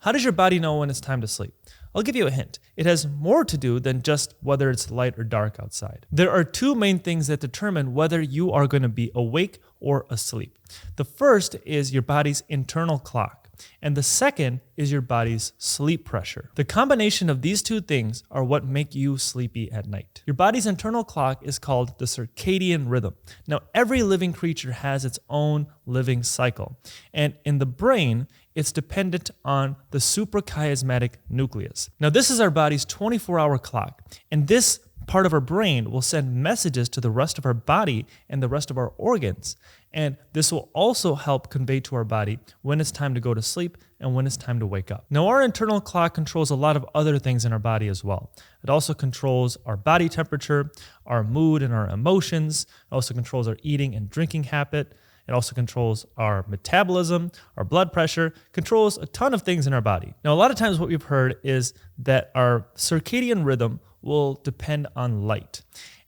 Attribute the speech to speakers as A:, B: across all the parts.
A: How does your body know when it's time to sleep? I'll give you a hint. It has more to do than just whether it's light or dark outside. There are two main things that determine whether you are going to be awake or asleep. The first is your body's internal clock, and the second is your body's sleep pressure. The combination of these two things are what make you sleepy at night. Your body's internal clock is called the circadian rhythm. Now, every living creature has its own living cycle, and in the brain, it's dependent on the suprachiasmatic nucleus. Now, this is our body's 24-hour clock, and this part of our brain will send messages to the rest of our body and the rest of our organs. And this will also help convey to our body when it's time to go to sleep and when it's time to wake up. Now, our internal clock controls a lot of other things in our body as well. It also controls our body temperature, our mood and our emotions. It also controls our eating and drinking habit. It also controls our metabolism, our blood pressure, controls a ton of things in our body. Now, a lot of times what we've heard is that our circadian rhythm will depend on light.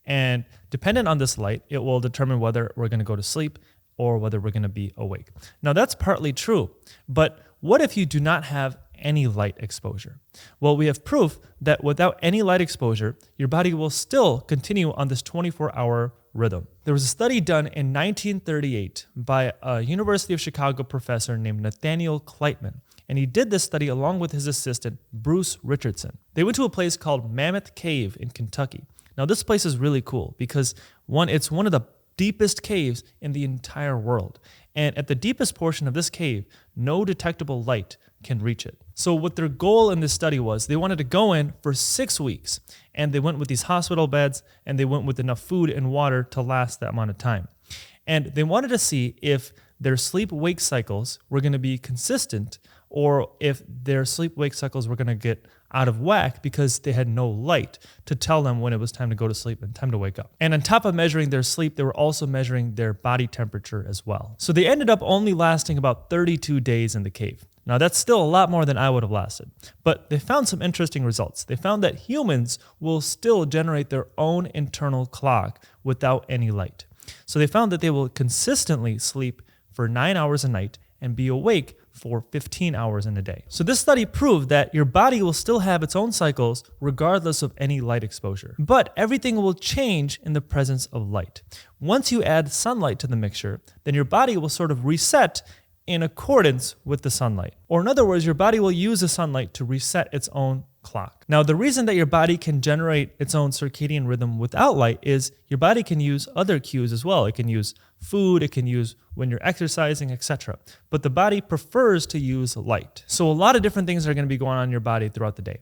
A: And dependent on this light, it will determine whether we're going to go to sleep or whether we're going to be awake. Now, that's partly true, but what if you do not have any light exposure? Well, we have proof that without any light exposure, your body will still continue on this 24-hour rhythm. There was a study done in 1938 by a University of Chicago professor named Nathaniel Kleitman, and he did this study along with his assistant, Bruce Richardson. They went to a place called Mammoth Cave in Kentucky. Now, this place is really cool because it's one of the deepest caves in the entire world. And at the deepest portion of this cave, no detectable light can reach it. So what their goal in this study was, they wanted to go in for 6 weeks, and they went with these hospital beds, and they went with enough food and water to last that amount of time. And they wanted to see if their sleep-wake cycles were going to be consistent or if their sleep-wake cycles were going to get out of whack because they had no light to tell them when it was time to go to sleep and time to wake up. And on top of measuring their sleep, they were also measuring their body temperature as well. So they ended up only lasting about 32 days in the cave. Now, that's still a lot more than I would have lasted, but they found some interesting results. They found that humans will still generate their own internal clock without any light. So they found that they will consistently sleep for 9 hours a night and be awake for 15 hours in a day. So this study proved that your body will still have its own cycles regardless of any light exposure. But everything will change in the presence of light. Once you add sunlight to the mixture, then your body will sort of reset in accordance with the sunlight. Or in other words, your body will use the sunlight to reset its own clock. Now, the reason that your body can generate its own circadian rhythm without light is your body can use other cues as well. It can use food, it can use when you're exercising, etc. But the body prefers to use light. So a lot of different things are going to be going on in your body throughout the day.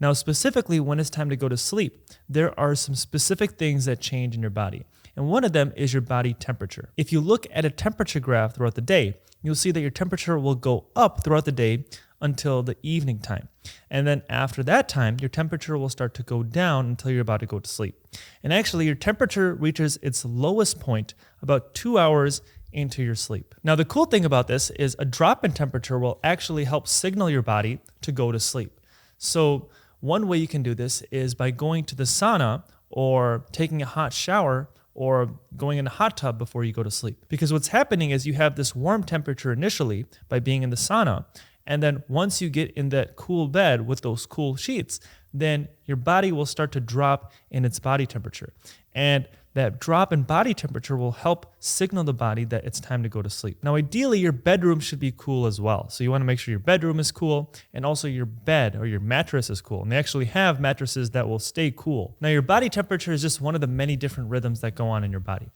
A: Now, specifically when it's time to go to sleep, there are some specific things that change in your body. And one of them is your body temperature. If you look at a temperature graph throughout the day, you'll see that your temperature will go up throughout the day until the evening time. And then after that time, your temperature will start to go down until you're about to go to sleep. And actually, your temperature reaches its lowest point about 2 hours into your sleep. Now, the cool thing about this is a drop in temperature will actually help signal your body to go to sleep. So one way you can do this is by going to the sauna or taking a hot shower or going in a hot tub before you go to sleep. Because what's happening is you have this warm temperature initially by being in the sauna, and then once you get in that cool bed with those cool sheets, then your body will start to drop in its body temperature. And that drop in body temperature will help signal the body that it's time to go to sleep. Now, ideally, your bedroom should be cool as well. So you want to make sure your bedroom is cool and also your bed or your mattress is cool. And they actually have mattresses that will stay cool. Now, your body temperature is just one of the many different rhythms that go on in your body.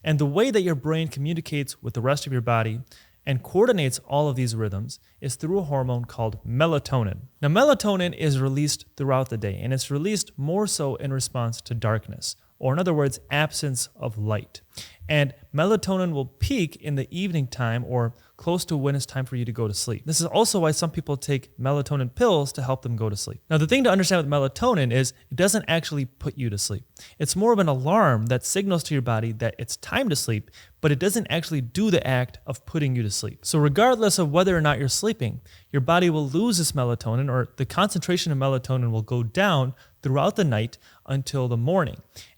A: And the way that your brain communicates with the rest of your body and coordinates all of these rhythms is through a hormone called melatonin. Now, melatonin is released throughout the day, and it's released more so in response to darkness, or in other words, absence of light. And melatonin will peak in the evening time or close to when it's time for you to go to sleep. This is also why some people take melatonin pills to help them go to sleep. Now, the thing to understand with melatonin is it doesn't actually put you to sleep. It's more of an alarm that signals to your body that it's time to sleep, but it doesn't actually do the act of putting you to sleep. So regardless of whether or not you're sleeping, your body will lose this melatonin, or the concentration of melatonin will go down throughout the night until the morning.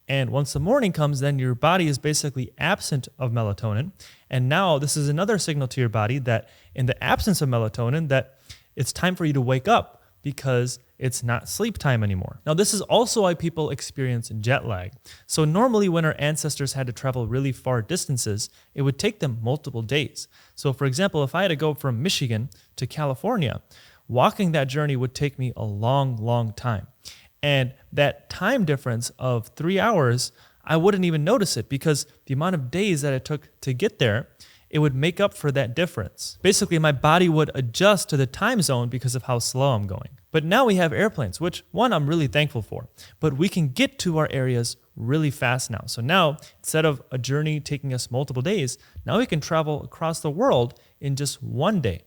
A: And once the morning comes, then your body is basically absent of melatonin. And now this is another signal to your body that in the absence of melatonin, that it's time for you to wake up because it's not sleep time anymore. Now, this is also why people experience jet lag. So normally when our ancestors had to travel really far distances, it would take them multiple days. So for example, if I had to go from Michigan to California, walking that journey would take me a long, long time. And that time difference of 3 hours, I wouldn't even notice it because the amount of days that it took to get there, it would make up for that difference. Basically, my body would adjust to the time zone because of how slow I'm going. But now we have airplanes, which one, I'm really thankful for, but we can get to our areas really fast now. So now, instead of a journey taking us multiple days, now we can travel across the world in just one day.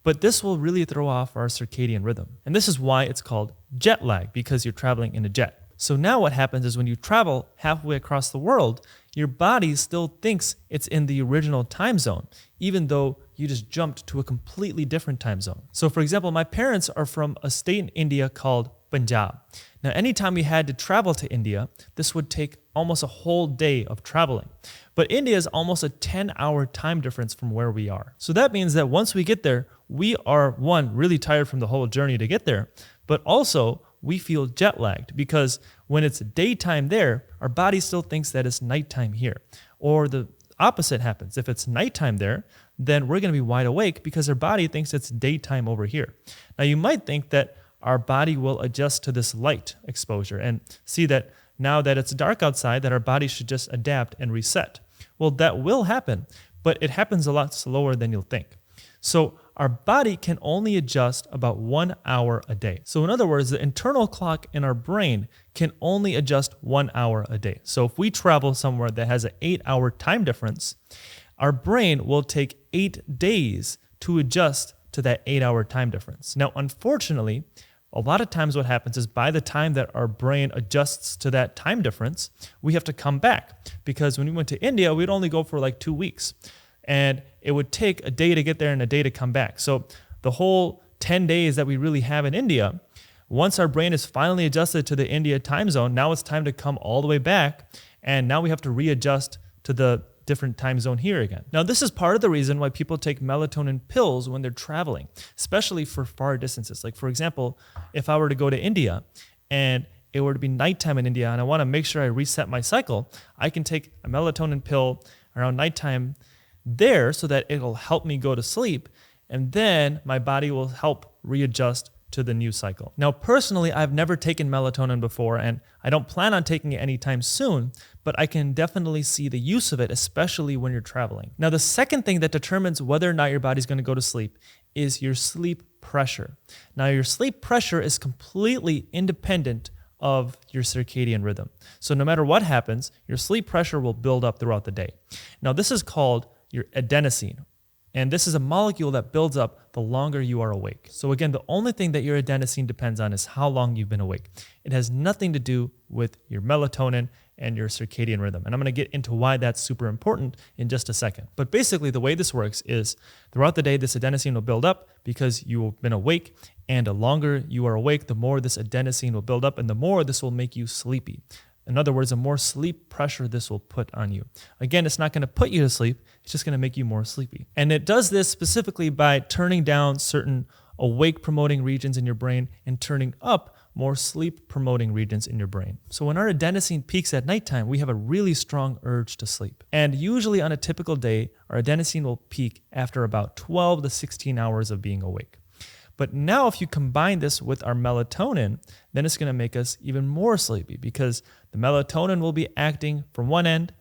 A: But this will really throw off our circadian rhythm. And this is why it's called jet lag, because you're traveling in a jet. So now what happens is when you travel halfway across the world, your body still thinks it's in the original time zone, even though you just jumped to a completely different time zone. So for example, my parents are from a state in India called Punjab. Now, anytime we had to travel to India, this would take almost a whole day of traveling. But India is almost a 10-hour time difference from where we are. So that means that once we get there, we are, one, really tired from the whole journey to get there, but also we feel jet lagged because when it's daytime there, our body still thinks that it's nighttime here. Or the opposite happens. If it's nighttime there, then we're going to be wide awake because our body thinks it's daytime over here. Now, you might think that our body will adjust to this light exposure and see that now that it's dark outside, that our body should just adapt and reset. Well, that will happen, but it happens a lot slower than you'll think. So our body can only adjust about 1 hour a day. So in other words, the internal clock in our brain can only adjust 1 hour a day. So if we travel somewhere that has an 8-hour time difference, our brain will take 8 days to adjust to that 8-hour time difference. Now, unfortunately, a lot of times what happens is by the time that our brain adjusts to that time difference, we have to come back. Because when we went to India, we'd only go for like 2 weeks. And it would take a day to get there and a day to come back. So the whole 10 days that we really have in India, once our brain is finally adjusted to the India time zone, now it's time to come all the way back. And now we have to readjust to the different time zone here again. Now, this is part of the reason why people take melatonin pills when they're traveling, especially for far distances. Like, for example, if I were to go to India and it were to be nighttime in India and I want to make sure I reset my cycle, I can take a melatonin pill around nighttime there so that it'll help me go to sleep, and then my body will help readjust to the new cycle. Now, personally, I've never taken melatonin before, and I don't plan on taking it anytime soon, but I can definitely see the use of it, especially when you're traveling. Now, the second thing that determines whether or not your body's going to go to sleep is your sleep pressure. Now, your sleep pressure is completely independent of your circadian rhythm. So no matter what happens, your sleep pressure will build up throughout the day. Now, this is called your adenosine. And this is a molecule that builds up the longer you are awake. So again, the only thing that your adenosine depends on is how long you've been awake. It has nothing to do with your melatonin and your circadian rhythm. And I'm going to get into why that's super important in just a second. But basically, the way this works is throughout the day, this adenosine will build up because you've been awake. And the longer you are awake, the more this adenosine will build up and the more this will make you sleepy. In other words, the more sleep pressure this will put on you. Again, it's not going to put you to sleep. It's just going to make you more sleepy. And it does this specifically by turning down certain awake-promoting regions in your brain and turning up more sleep-promoting regions in your brain. So when our adenosine peaks at nighttime, we have a really strong urge to sleep. And usually on a typical day, our adenosine will peak after about 12 to 16 hours of being awake. But now if you combine this with our melatonin, then it's going to make us even more sleepy because the melatonin will be acting from one end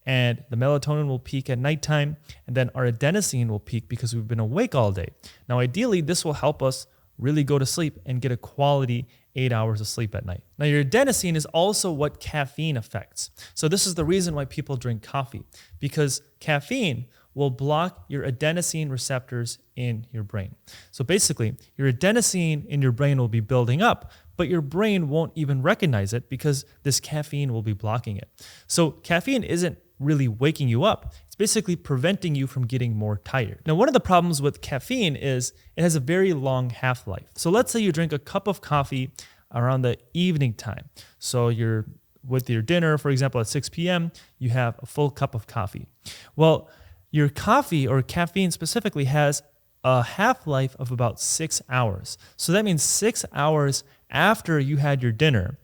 A: and the melatonin will peak at nighttime, and then our adenosine will peak because we've been awake all day. Now, ideally, this will help us really go to sleep and get a quality 8 hours of sleep at night. Now, your adenosine is also what caffeine affects. So this is the reason why people drink coffee, because caffeine will block your adenosine receptors in your brain. So basically, your adenosine in your brain will be building up, but your brain won't even recognize it because this caffeine will be blocking it. So caffeine isn't really waking you up. It's basically preventing you from getting more tired. Now, one of the problems with caffeine is it has a very long half-life. So let's say you drink a cup of coffee around the evening time. So you're with your dinner, for example, at 6 p.m., you have a full cup of coffee. Well, your coffee or caffeine specifically has a half-life of about 6 hours. So that means 6 hours after you had your dinner,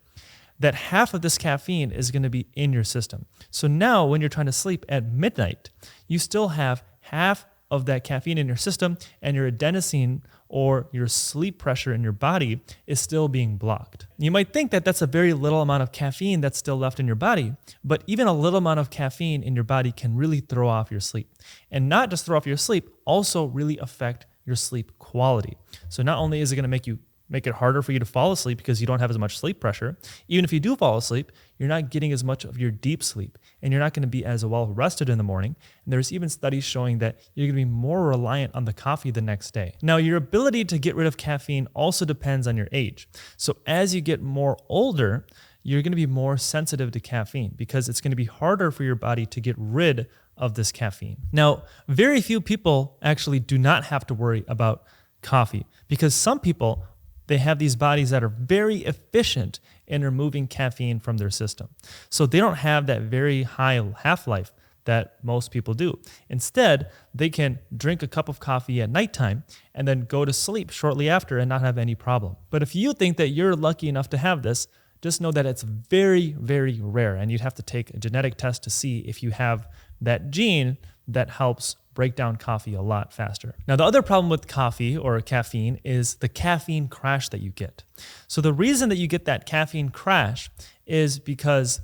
A: that half of this caffeine is going to be in your system. So now when you're trying to sleep at midnight, you still have half of that caffeine in your system, and your adenosine or your sleep pressure in your body is still being blocked. You might think that that's a very little amount of caffeine that's still left in your body, but even a little amount of caffeine in your body can really throw off your sleep. And not just throw off your sleep, also really affect your sleep quality. So not only is it going to make it harder for you to fall asleep because you don't have as much sleep pressure. Even if you do fall asleep, you're not getting as much of your deep sleep, and you're not going to be as well rested in the morning. And there's even studies showing that you're going to be more reliant on the coffee the next day. Now, your ability to get rid of caffeine also depends on your age. So as you get more older, you're going to be more sensitive to caffeine because it's going to be harder for your body to get rid of this caffeine. Now, very few people actually do not have to worry about coffee because some people, they have these bodies that are very efficient in removing caffeine from their system. So they don't have that very high half-life that most people do. Instead, they can drink a cup of coffee at nighttime and then go to sleep shortly after and not have any problem. But if you think that you're lucky enough to have this, just know that it's very, very rare, and you'd have to take a genetic test to see if you have that gene that helps break down coffee a lot faster. Now, the other problem with coffee or caffeine is the caffeine crash that you get. So the reason that you get that caffeine crash is because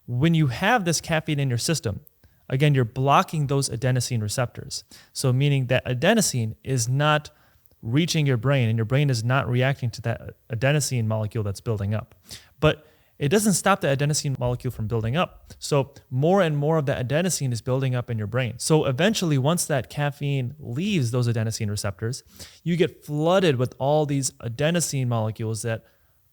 A: when you have this caffeine in your system, again, you're blocking those adenosine receptors. So meaning that adenosine is not reaching your brain, and your brain is not reacting to that adenosine molecule that's building up. But it doesn't stop the adenosine molecule from building up. So more and more of that adenosine is building up in your brain. So eventually, once that caffeine leaves those adenosine receptors, you get flooded with all these adenosine molecules that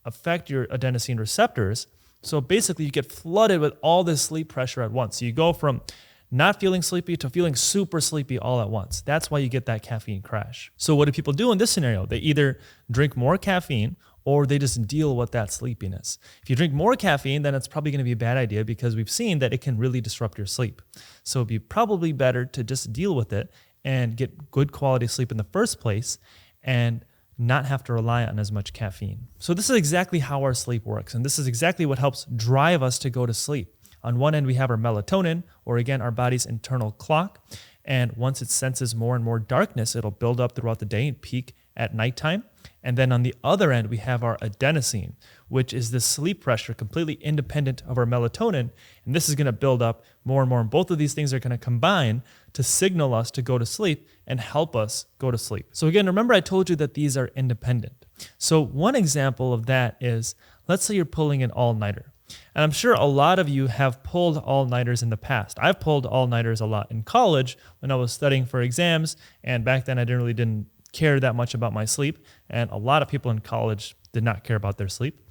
A: affect your adenosine receptors. So basically, you get flooded with all this sleep pressure at once. So you go from not feeling sleepy to feeling super sleepy all at once. That's why you get that caffeine crash. So what do people do in this scenario? They either drink more caffeine or they just deal with that sleepiness. If you drink more caffeine, then it's probably going to be a bad idea because we've seen that it can really disrupt your sleep. So it'd be probably better to just deal with it and get good quality sleep in the first place and not have to rely on as much caffeine. So this is exactly how our sleep works, and this is exactly what helps drive us to go to sleep. On one end, we have our melatonin, or again, our body's internal clock. And once it senses more and more darkness, it'll build up throughout the day and peak at nighttime. And then on the other end, we have our adenosine, which is the sleep pressure completely independent of our melatonin. And this is going to build up more and more. And both of these things are going to combine to signal us to go to sleep and help us go to sleep. So again, remember I told you that these are independent. So one example of that is, let's say you're pulling an all-nighter. And I'm sure a lot of you have pulled all-nighters in the past. I've pulled all-nighters a lot in college when I was studying for exams, and back then I didn't care that much about my sleep, and a lot of people in college did not care about their sleep.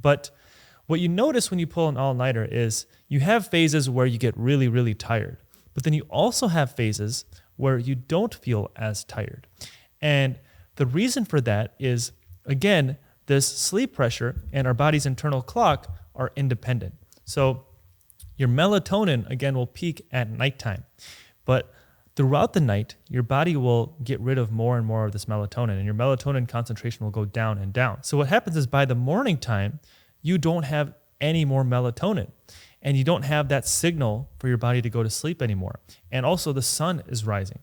A: But what you notice when you pull an all-nighter is you have phases where you get really, really tired, but then you also have phases where you don't feel as tired. And the reason for that is, again, this sleep pressure and our body's internal clock are independent. So your melatonin, again, will peak at nighttime. But throughout the night, your body will get rid of more and more of this melatonin, and your melatonin concentration will go down and down. So what happens is by the morning time, you don't have any more melatonin, and you don't have that signal for your body to go to sleep anymore. And also the sun is rising.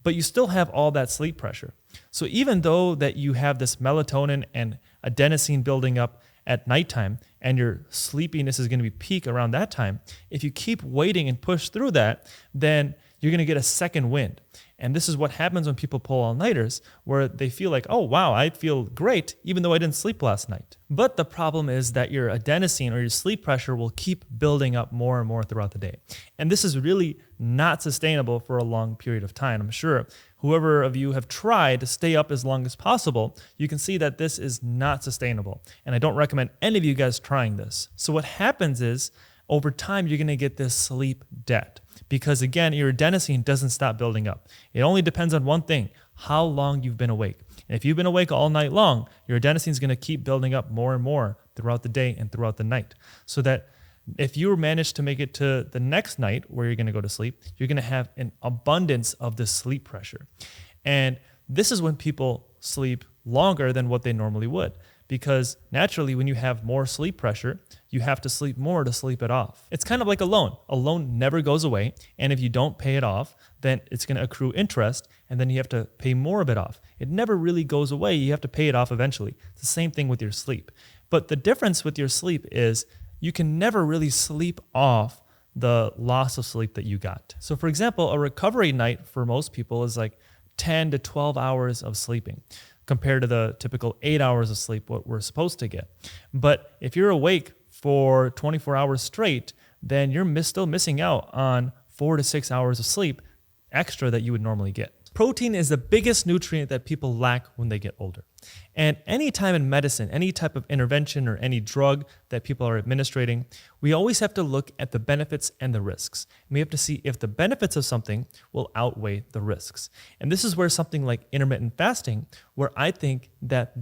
A: But you still have all that sleep pressure. So even though that you have this melatonin and adenosine building up at nighttime, and your sleepiness is going to be peak around that time, if you keep waiting and push through that, then you're going to get a second wind. And this is what happens when people pull all-nighters, where they feel like, oh, wow, I feel great, even though I didn't sleep last night. But the problem is that your adenosine or your sleep pressure will keep building up more and more throughout the day. And this is really not sustainable for a long period of time. I'm sure whoever of you have tried to stay up as long as possible, you can see that this is not sustainable. And I don't recommend any of you guys trying this. So what happens is, over time, you're going to get this sleep debt. Because again, your adenosine doesn't stop building up. It only depends on one thing, how long you've been awake. And if you've been awake all night long, your adenosine is going to keep building up more and more throughout the day and throughout the night. So that if you manage to make it to the next night where you're going to go to sleep, you're going to have an abundance of this sleep pressure. And This is when people sleep longer than what they normally would. Because naturally, when you have more sleep pressure, you have to sleep more to sleep it off. It's kind of like a loan. A loan never goes away. And if you don't pay it off, then it's going to accrue interest, and then you have to pay more of it off. It never really goes away. You have to pay it off eventually. It's the same thing with your sleep. But the difference with your sleep is you can never really sleep off the loss of sleep that you got. So for example, a recovery night for most people is like 10 to 12 hours of sleeping, compared to the typical 8 hours of sleep what we're supposed to get. But if you're awake for 24 hours straight, then you're still missing out on 4 to 6 hours of sleep extra that you would normally get. Protein is the biggest nutrient that people lack when they get older. And any time in medicine, any type of intervention or any drug that people are administrating, we always have to look at the benefits and the risks. And we have to see if the benefits of something will outweigh the risks. And this is where something like intermittent fasting, where I think that